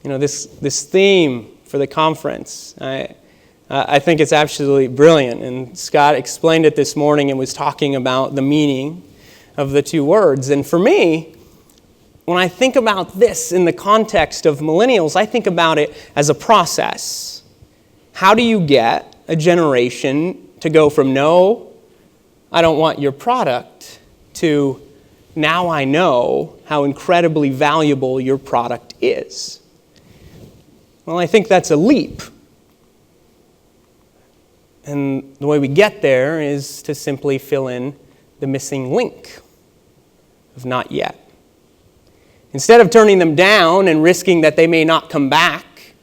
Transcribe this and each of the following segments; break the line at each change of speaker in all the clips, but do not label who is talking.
This theme for the conference, I think it's absolutely brilliant. And Scott explained it this morning and was talking about the meaning of the two words. And for me, when I think about this in the context of millennials, I think about it as a process. How do you get a generation to go from no, I don't want your product, to now I know how incredibly valuable your product is? Well, I think that's a leap. And the way we get there is to simply fill in the missing link of not yet. Instead of turning them down and risking that they may not come back,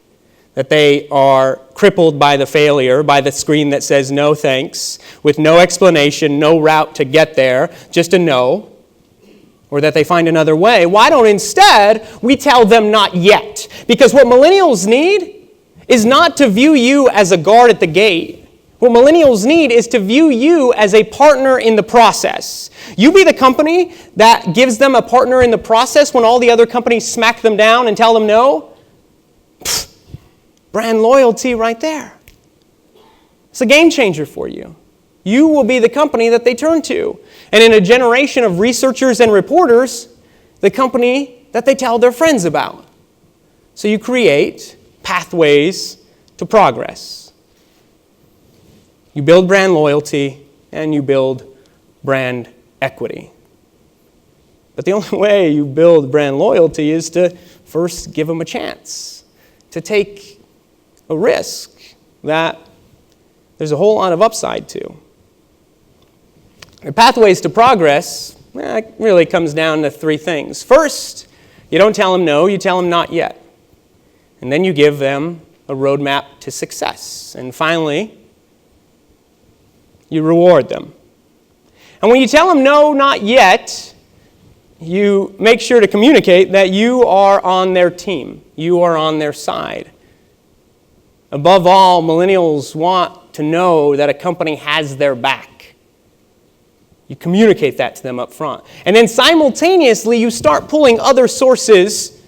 that they are crippled by the failure, by the screen that says no thanks, with no explanation, no route to get there, just a no, or that they find another way, why don't instead we tell them not yet? Because what millennials need is not to view you as a guard at the gate. What millennials need is to view you as a partner in the process. You be the company that gives them a partner in the process when all the other companies smack them down and tell them no. Brand loyalty right there. It's a game changer for you. You will be the company that they turn to. And in a generation of researchers and reporters, the company that they tell their friends about. So you create pathways to progress. You build brand loyalty and you build brand equity. But the only way you build brand loyalty is to first give them a chance, to take a risk that there's a whole lot of upside to. The pathways to progress really comes down to three things. First, you don't tell them no, you tell them not yet. And then you give them a roadmap to success. And finally, you reward them. And when you tell them no, not yet, you make sure to communicate that you are on their team. You are on their side. Above all, millennials want to know that a company has their back. You communicate that to them up front. And then simultaneously, you start pulling other sources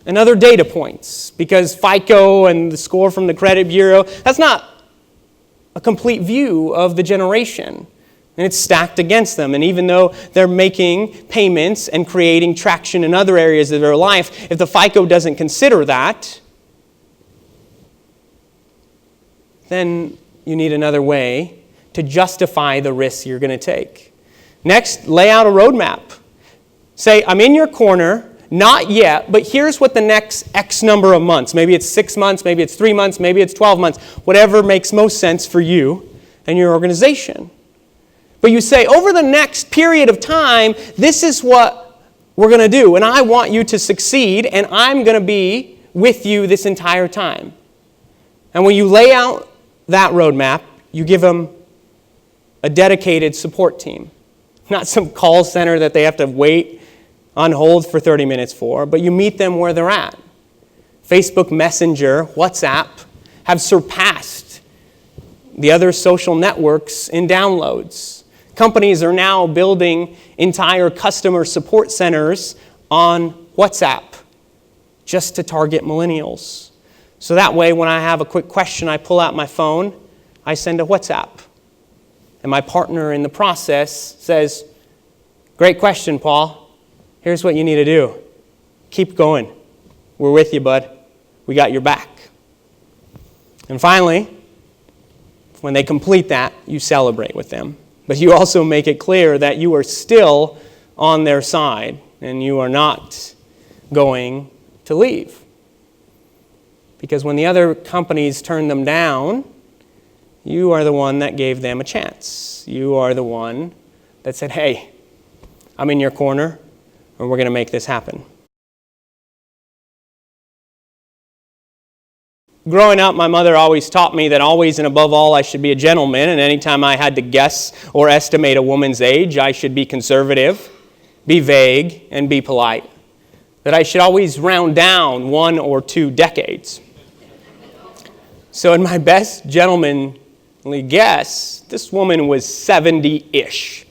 and other data points. Because FICO and the score from the credit bureau, that's not a complete view of the generation. And it's stacked against them. And even though they're making payments and creating traction in other areas of their life, if the FICO doesn't consider that, then you need another way to justify the risks you're going to take. Next, lay out a roadmap. Say, I'm in your corner, not yet, but here's what the next X number of months, maybe it's 6 months, maybe it's 3 months, maybe it's 12 months, whatever makes most sense for you and your organization. But you say, over the next period of time, this is what we're going to do, and I want you to succeed, and I'm going to be with you this entire time. And when you lay out that roadmap, you give them a dedicated support team. Not some call center that they have to wait on hold for 30 minutes for, but you meet them where they're at. Facebook Messenger, WhatsApp have surpassed the other social networks in downloads. Companies are now building entire customer support centers on WhatsApp just to target millennials. So that way, when I have a quick question, I pull out my phone, I send a WhatsApp. And my partner in the process says, great question, Paul. Here's what you need to do. Keep going. We're with you, bud. We got your back. And finally, when they complete that, you celebrate with them. But you also make it clear that you are still on their side and you are not going to leave. Because when the other companies turn them down, you are the one that gave them a chance. You are the one that said, hey, I'm in your corner, and we're going to make this happen. Growing up, my mother always taught me that always and above all, I should be a gentleman, and anytime I had to guess or estimate a woman's age, I should be conservative, be vague, and be polite. That I should always round down 1 or 2 decades. So in my best gentlemanly guess, this woman was 70-ish.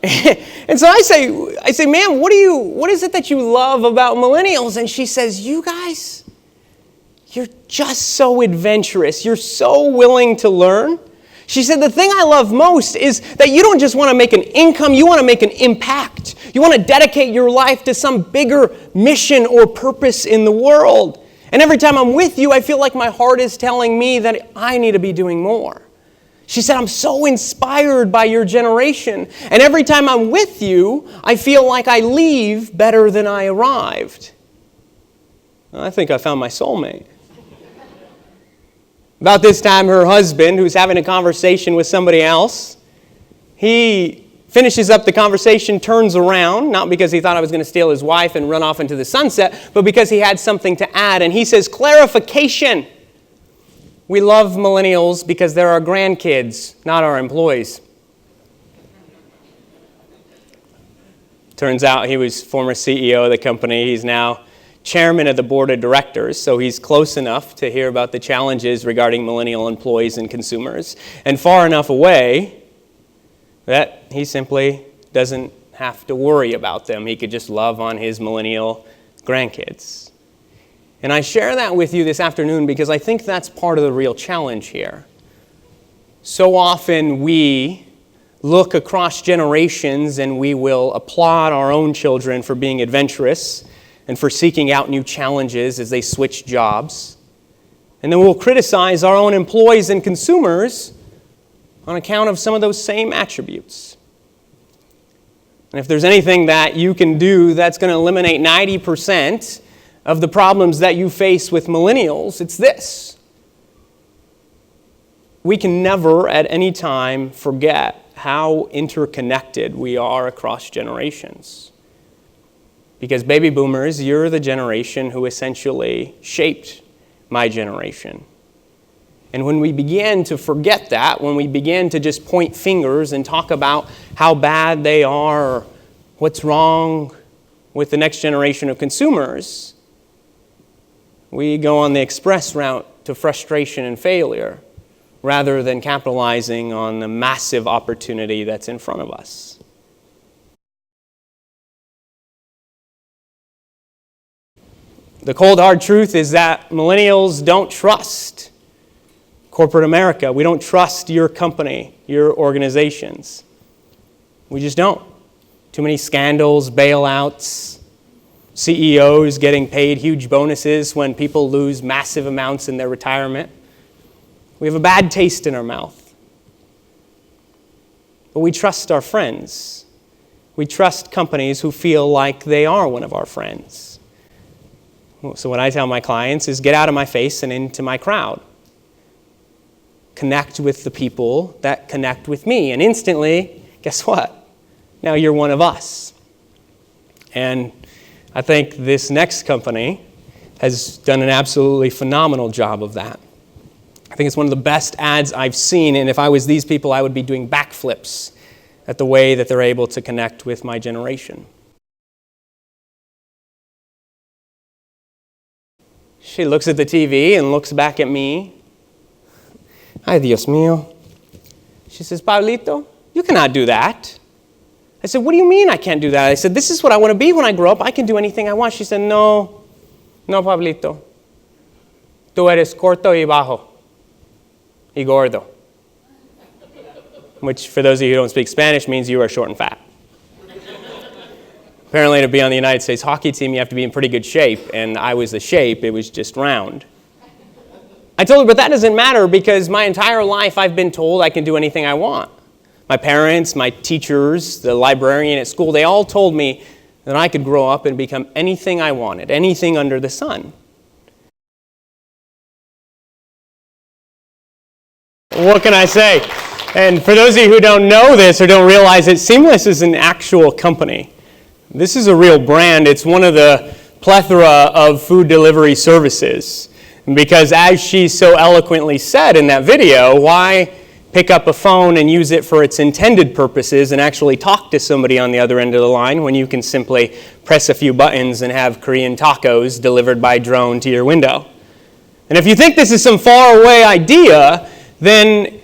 And so I say, ma'am, what is it that you love about millennials? And she says, you guys, you're just so adventurous. You're so willing to learn. She said, the thing I love most is that you don't just want to make an income, you want to make an impact. You want to dedicate your life to some bigger mission or purpose in the world. And every time I'm with you, I feel like my heart is telling me that I need to be doing more. She said, I'm so inspired by your generation. And every time I'm with you, I feel like I leave better than I arrived. I think I found my soulmate. About this time, her husband, who's having a conversation with somebody else, he finishes up the conversation, turns around, not because he thought I was going to steal his wife and run off into the sunset, but because he had something to add. And he says, clarification. We love millennials because they're our grandkids, not our employees. Turns out he was former CEO of the company. He's now chairman of the board of directors, so he's close enough to hear about the challenges regarding millennial employees and consumers, and far enough away that he simply doesn't have to worry about them. He could just love on his millennial grandkids. And I share that with you this afternoon because I think that's part of the real challenge here. So often we look across generations and we will applaud our own children for being adventurous and for seeking out new challenges as they switch jobs. And then we'll criticize our own employees and consumers on account of some of those same attributes. And if there's anything that you can do that's going to eliminate 90% of the problems that you face with millennials, it's this. We can never at any time forget how interconnected we are across generations. Because baby boomers, you're the generation who essentially shaped my generation. And when we begin to forget that, when we begin to just point fingers and talk about how bad they are or what's wrong with the next generation of consumers, we go on the express route to frustration and failure rather than capitalizing on the massive opportunity that's in front of us. The cold, hard truth is that millennials don't trust corporate America. We don't trust your company, your organizations. We just don't. Too many scandals, bailouts, CEOs getting paid huge bonuses when people lose massive amounts in their retirement. We have a bad taste in our mouth. But we trust our friends. We trust companies who feel like they are one of our friends. So what I tell my clients is get out of my face and into my crowd. Connect with the people that connect with me. And instantly, guess what? Now you're one of us. And I think this next company has done an absolutely phenomenal job of that. I think it's one of the best ads I've seen. And if I was these people, I would be doing backflips at the way that they're able to connect with my generation. She looks at the TV and looks back at me. Ay, Dios mío. She says, Pablito, you cannot do that. I said, what do you mean I can't do that? I said, this is what I want to be when I grow up. I can do anything I want. She said, no, Pablito. Tú eres corto y bajo y gordo. Which, for those of you who don't speak Spanish, means you are short and fat. Apparently, to be on the United States hockey team, you have to be in pretty good shape, and I was the shape, it was just round. I told her, but that doesn't matter because my entire life I've been told I can do anything I want. My parents, my teachers, the librarian at school, they all told me that I could grow up and become anything I wanted, anything under the sun. What can I say? And for those of you who don't know this or don't realize it, Seamless is an actual company. This is a real brand. It's one of the plethora of food delivery services. Because as she so eloquently said in that video, why pick up a phone and use it for its intended purposes and actually talk to somebody on the other end of the line when you can simply press a few buttons and have Korean tacos delivered by drone to your window? And if you think this is some faraway idea, then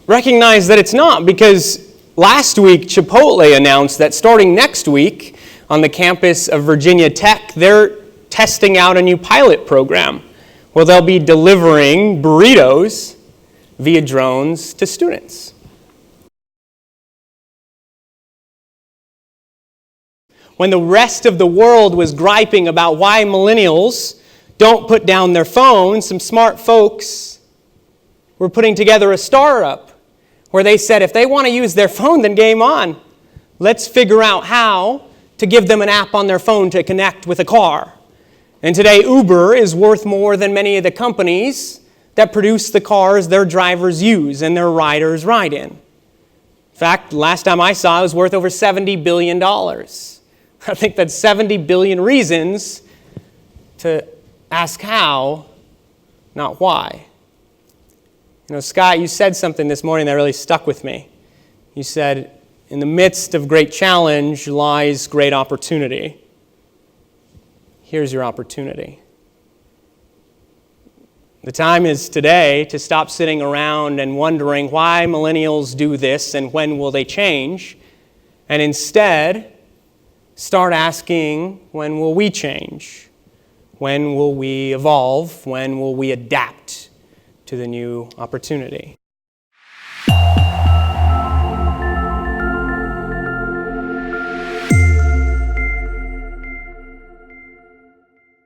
recognize that it's not, because last week, Chipotle announced that starting next week on the campus of Virginia Tech, they're testing out a new pilot program where they'll be delivering burritos via drones to students. When the rest of the world was griping about why millennials don't put down their phones, some smart folks were putting together a startup where they said if they want to use their phone, then game on. Let's figure out how to give them an app on their phone to connect with a car. And today, Uber is worth more than many of the companies that produce the cars their drivers use and their riders ride in. In fact, last time I saw it was worth over $70 billion. I think that's 70 billion reasons to ask how, not why. You know, Scott, you said something this morning that really stuck with me. You said, in the midst of great challenge lies great opportunity. Here's your opportunity. The time is today to stop sitting around and wondering why millennials do this and when will they change, and instead start asking, when will we change? When will we evolve? When will we adapt to the new opportunity?